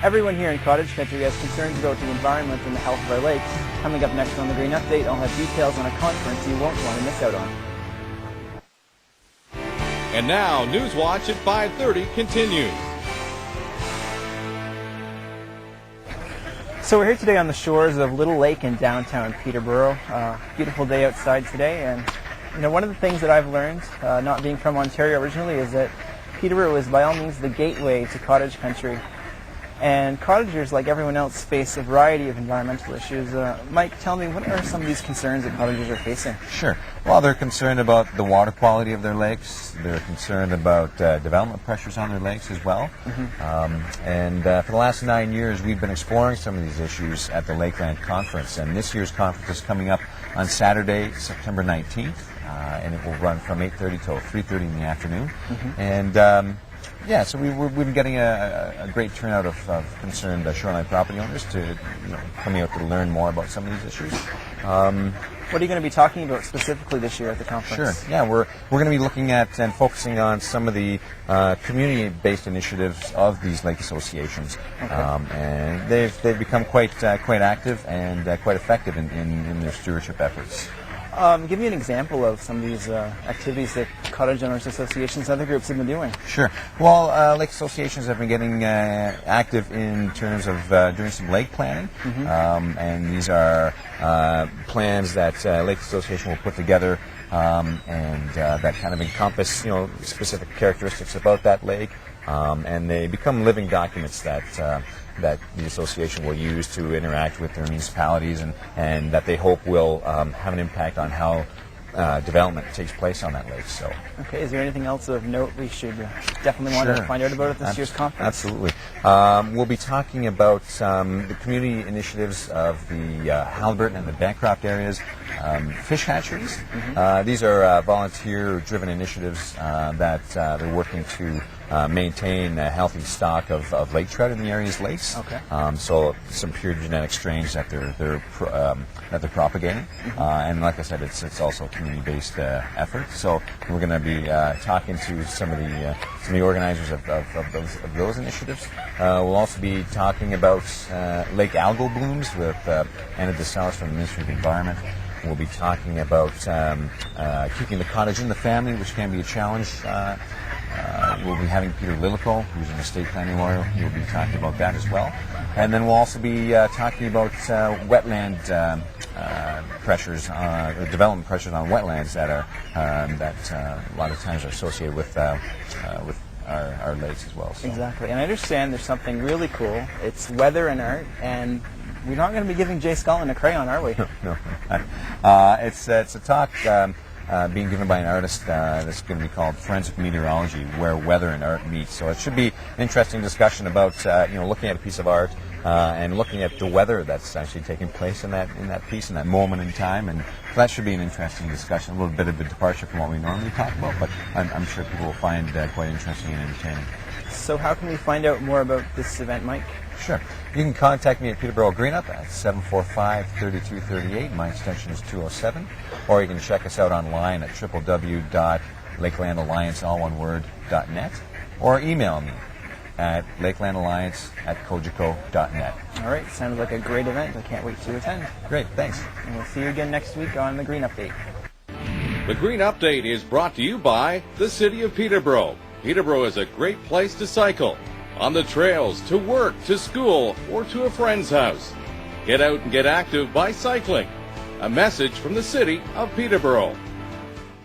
Everyone here in Cottage Country has concerns about the environment and the health of our lakes. Coming up next on the Green Update, I'll have details on a conference you won't want to miss out on. And now, Newswatch at 5:30 continues. So we're here today on the shores of Little Lake in downtown Peterborough. Beautiful day outside today, and one of the things that I've learned, not being from Ontario originally, is that Peterborough is by all means the gateway to cottage country. And cottagers, like everyone else, face a variety of environmental issues. Mike, tell me, what are some of these concerns that cottagers are facing? Sure. Well, they're concerned about the water quality of their lakes. They're concerned about development pressures on their lakes as well. And for the last 9 years, we've been exploring some of these issues at the Lakeland Conference. And this year's conference is coming up on Saturday, September 19th. And it will run from 8:30 till 3:30 in the afternoon. And so we've been getting a great turnout of concerned shoreline property owners to coming out to learn more about some of these issues. What are you going to be talking about specifically this year at the conference? Sure. Yeah, we're going to be looking at and focusing on some of the community-based initiatives of these lake associations, and they've become quite active and quite effective in their stewardship efforts. Give me an example of some of these activities that cottage owners associations and other groups have been doing. Sure. Well, lake associations have been getting active in terms of doing some lake planning, and these are plans that Lake Association will put together and that kind of encompass specific characteristics about that lake, and they become living documents that the association will use to interact with their municipalities and that they hope will have an impact on how development takes place on that lake. So, okay, is there anything else of note we should definitely want to find out about at this year's conference? Absolutely. We'll be talking about the community initiatives of the Haliburton and the Bancroft areas, fish hatcheries. These are volunteer-driven initiatives that they're working to maintain a healthy stock of lake trout in the area's lakes. Okay. So some pure genetic strains that they're propagating, and like I said, it's also a community-based effort. So we're going to be talking to some of the organizers of those initiatives. We'll also be talking about lake algal blooms with Anna DeSalis from the Ministry of the Environment. We'll be talking about keeping the cottage in the family, which can be a challenge. We'll be having Peter Lillico, who's an estate planning lawyer. He'll be talking about that as well. And then we'll also be talking about wetland pressures, or development pressures on wetlands that a lot of times are associated with our lakes as well. So. Exactly. And I understand there's something really cool. It's weather and art, and we're not going to be giving Jay Scullin a crayon, are we? No. It's a talk being given by an artist that's going to be called Forensic Meteorology, where weather and art meet. So it should be an interesting discussion about looking at a piece of art and looking at the weather that's actually taking place in that piece, in that moment in time. And that should be an interesting discussion, a little bit of a departure from what we normally talk about, but I'm sure people will find quite interesting and entertaining. So how can we find out more about this event, Mike? Sure. You can contact me at Peterborough Greenup at 745-3238. My extension is 207. Or you can check us out online at www.lakelandalliance.net or email me at lakelandalliance@cogeco.net. All right. Sounds like a great event. I can't wait to attend. Great. Thanks. And we'll see you again next week on the Green Update. The Green Update is brought to you by the City of Peterborough. Peterborough is a great place to cycle. On the trails, to work, to school, or to a friend's house. Get out and get active by cycling. A message from the City of Peterborough.